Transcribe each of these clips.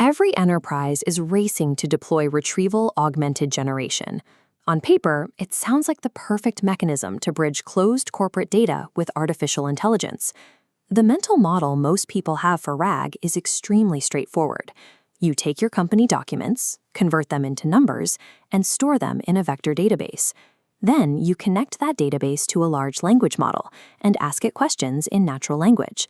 Every enterprise is racing to deploy Retrieval-Augmented Generation. On paper, it sounds like the perfect mechanism to bridge closed corporate data with artificial intelligence. The mental model most people have for RAG is extremely straightforward. You take your company documents, convert them into numbers, and store them in a vector database. Then you connect that database to a large language model and ask it questions in natural language.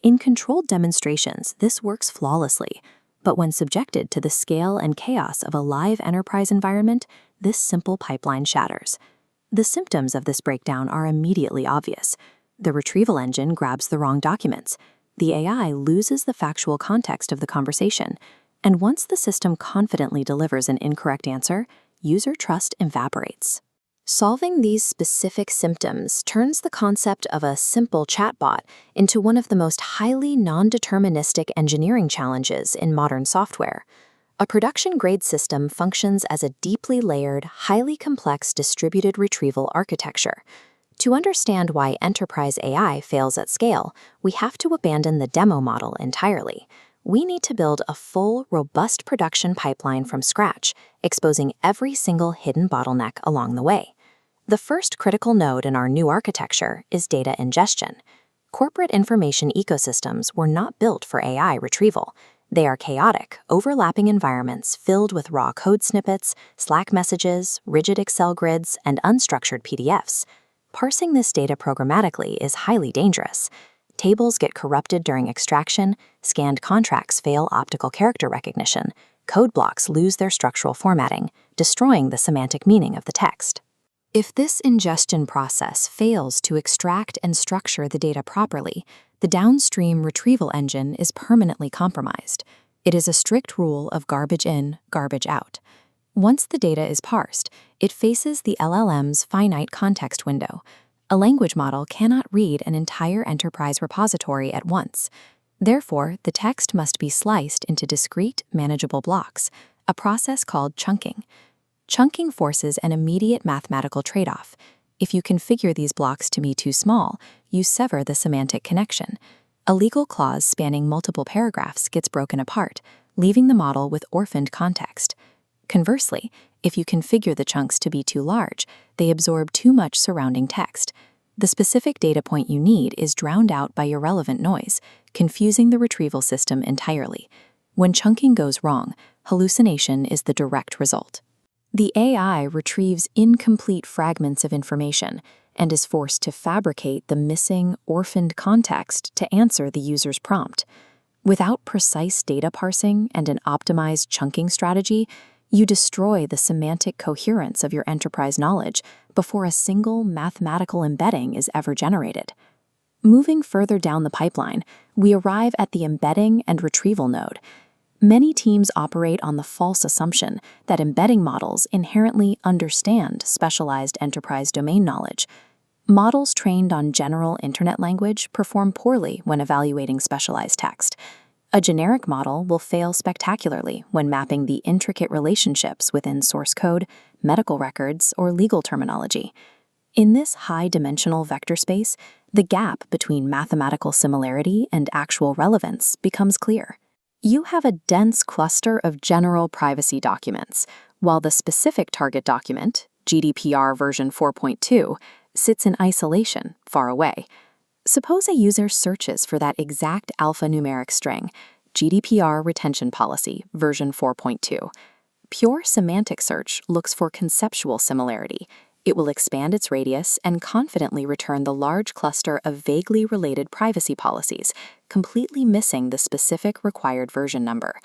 In controlled demonstrations, this works flawlessly. But when subjected to the scale and chaos of a live enterprise environment, this simple pipeline shatters. The symptoms of this breakdown are immediately obvious. The retrieval engine grabs the wrong documents. The AI loses the factual context of the conversation. And once the system confidently delivers an incorrect answer, user trust evaporates. Solving these specific symptoms turns the concept of a simple chatbot into one of the most highly non-deterministic engineering challenges in modern software. A production-grade system functions as a deeply layered, highly complex distributed retrieval architecture. To understand why enterprise AI fails at scale, we have to abandon the demo model entirely. We need to build a full, robust production pipeline from scratch, exposing every single hidden bottleneck along the way. The first critical node in our new architecture is data ingestion. Corporate information ecosystems were not built for AI retrieval. They are chaotic, overlapping environments filled with raw code snippets, Slack messages, rigid Excel grids, and unstructured PDFs. Parsing this data programmatically is highly dangerous. Tables get corrupted during extraction, scanned contracts fail optical character recognition, code blocks lose their structural formatting, destroying the semantic meaning of the text. If this ingestion process fails to extract and structure the data properly, the downstream retrieval engine is permanently compromised. It is a strict rule of garbage in, garbage out. Once the data is parsed, it faces the LLM's finite context window. A language model cannot read an entire enterprise repository at once. Therefore, the text must be sliced into discrete, manageable blocks, a process called chunking. Chunking forces an immediate mathematical trade-off. If you configure these blocks to be too small, you sever the semantic connection. A legal clause spanning multiple paragraphs gets broken apart, leaving the model with orphaned context. Conversely, if you configure the chunks to be too large, they absorb too much surrounding text. The specific data point you need is drowned out by irrelevant noise, confusing the retrieval system entirely. When chunking goes wrong, hallucination is the direct result. The AI retrieves incomplete fragments of information and is forced to fabricate the missing, orphaned context to answer the user's prompt. Without precise data parsing and an optimized chunking strategy, you destroy the semantic coherence of your enterprise knowledge before a single mathematical embedding is ever generated. Moving further down the pipeline, we arrive at the embedding and retrieval node. Many teams operate on the false assumption that embedding models inherently understand specialized enterprise domain knowledge. Models trained on general internet language perform poorly when evaluating specialized text. A generic model will fail spectacularly when mapping the intricate relationships within source code, medical records, or legal terminology. In this high-dimensional vector space, the gap between mathematical similarity and actual relevance becomes clear. You have a dense cluster of general privacy documents, while the specific target document, GDPR version 4.2, sits in isolation, far away. Suppose a user searches for that exact alphanumeric string, GDPR retention policy, version 4.2. Pure semantic search looks for conceptual similarity. It will expand its radius and confidently return the large cluster of vaguely related privacy policies, completely missing the specific required version number.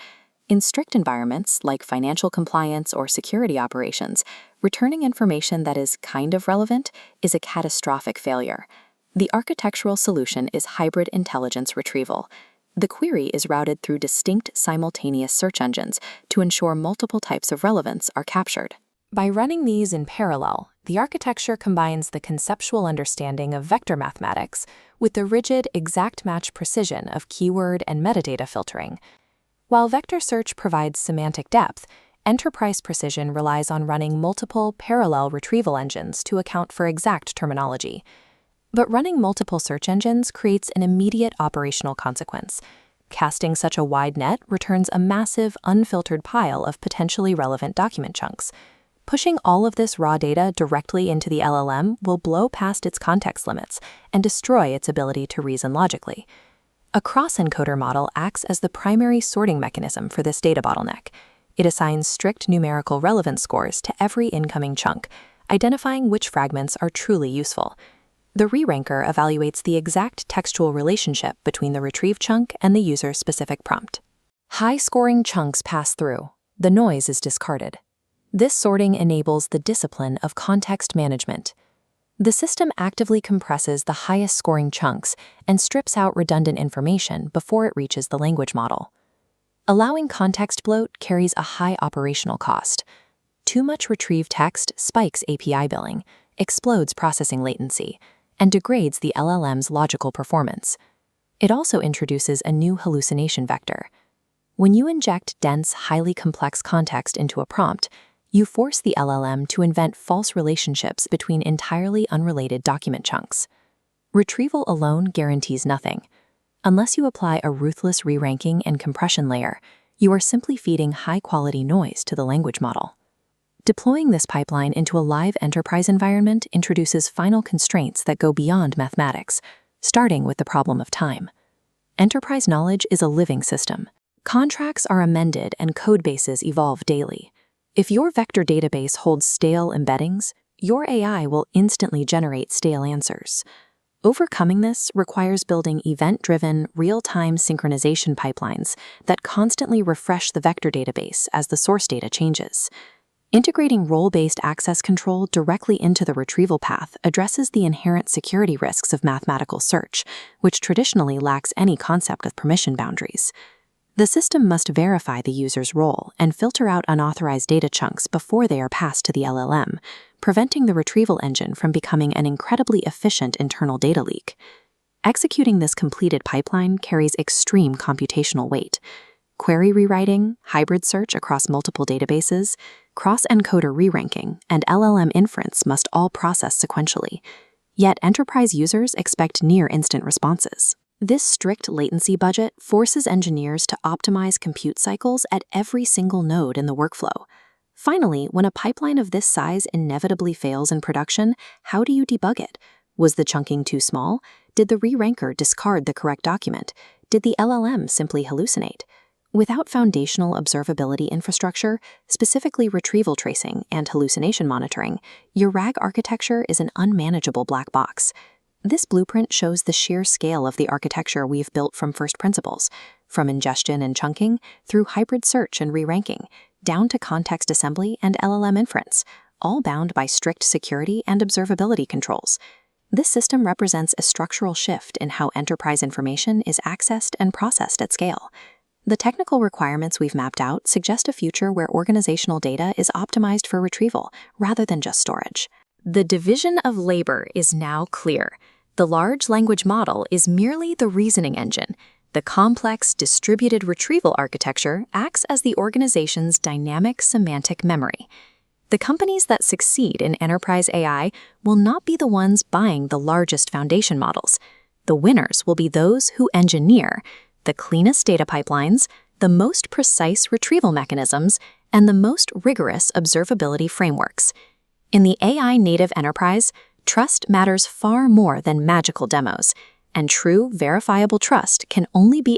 In strict environments, like financial compliance or security operations, returning information that is kind of relevant is a catastrophic failure. The architectural solution is hybrid intelligence retrieval. The query is routed through distinct simultaneous search engines to ensure multiple types of relevance are captured. By running these in parallel, the architecture combines the conceptual understanding of vector mathematics with the rigid exact match precision of keyword and metadata filtering. While vector search provides semantic depth, enterprise precision relies on running multiple parallel retrieval engines to account for exact terminology. But running multiple search engines creates an immediate operational consequence. Casting such a wide net returns a massive, unfiltered pile of potentially relevant document chunks. Pushing all of this raw data directly into the LLM will blow past its context limits and destroy its ability to reason logically. A cross-encoder model acts as the primary sorting mechanism for this data bottleneck. It assigns strict numerical relevance scores to every incoming chunk, identifying which fragments are truly useful. The re-ranker evaluates the exact textual relationship between the retrieved chunk and the user's specific prompt. High-scoring chunks pass through. The noise is discarded. This sorting enables the discipline of context management. The system actively compresses the highest-scoring chunks and strips out redundant information before it reaches the language model. Allowing context bloat carries a high operational cost. Too much retrieved text spikes API billing, explodes processing latency, and degrades the LLM's logical performance. It also introduces a new hallucination vector. When you inject dense, highly complex context into a prompt, you force the LLM to invent false relationships between entirely unrelated document chunks. Retrieval alone guarantees nothing. Unless you apply a ruthless re-ranking and compression layer, you are simply feeding high-quality noise to the language model. Deploying this pipeline into a live enterprise environment introduces final constraints that go beyond mathematics, starting with the problem of time. Enterprise knowledge is a living system. Contracts are amended and codebases evolve daily. If your vector database holds stale embeddings, your AI will instantly generate stale answers. Overcoming this requires building event-driven, real-time synchronization pipelines that constantly refresh the vector database as the source data changes. Integrating role-based access control directly into the retrieval path addresses the inherent security risks of mathematical search, which traditionally lacks any concept of permission boundaries. The system must verify the user's role and filter out unauthorized data chunks before they are passed to the LLM, preventing the retrieval engine from becoming an incredibly efficient internal data leak. Executing this completed pipeline carries extreme computational weight. Query rewriting, hybrid search across multiple databases, cross-encoder re-ranking, and LLM inference must all process sequentially. Yet enterprise users expect near-instant responses. This strict latency budget forces engineers to optimize compute cycles at every single node in the workflow. Finally, when a pipeline of this size inevitably fails in production, how do you debug it? Was the chunking too small? Did the re-ranker discard the correct document? Did the LLM simply hallucinate? Without foundational observability infrastructure, specifically retrieval tracing and hallucination monitoring, your RAG architecture is an unmanageable black box. This blueprint shows the sheer scale of the architecture we've built from first principles, from ingestion and chunking through hybrid search and re-ranking, down to context assembly and LLM inference, all bound by strict security and observability controls. This system represents a structural shift in how enterprise information is accessed and processed at scale. The technical requirements we've mapped out suggest a future where organizational data is optimized for retrieval rather than just storage. The division of labor is now clear. The large language model is merely the reasoning engine. The complex, distributed retrieval architecture acts as the organization's dynamic semantic memory. The companies that succeed in enterprise AI will not be the ones buying the largest foundation models. The winners will be those who engineer the cleanest data pipelines, the most precise retrieval mechanisms, and the most rigorous observability frameworks. In the AI-native enterprise, trust matters far more than magical demos, and true, verifiable trust can only be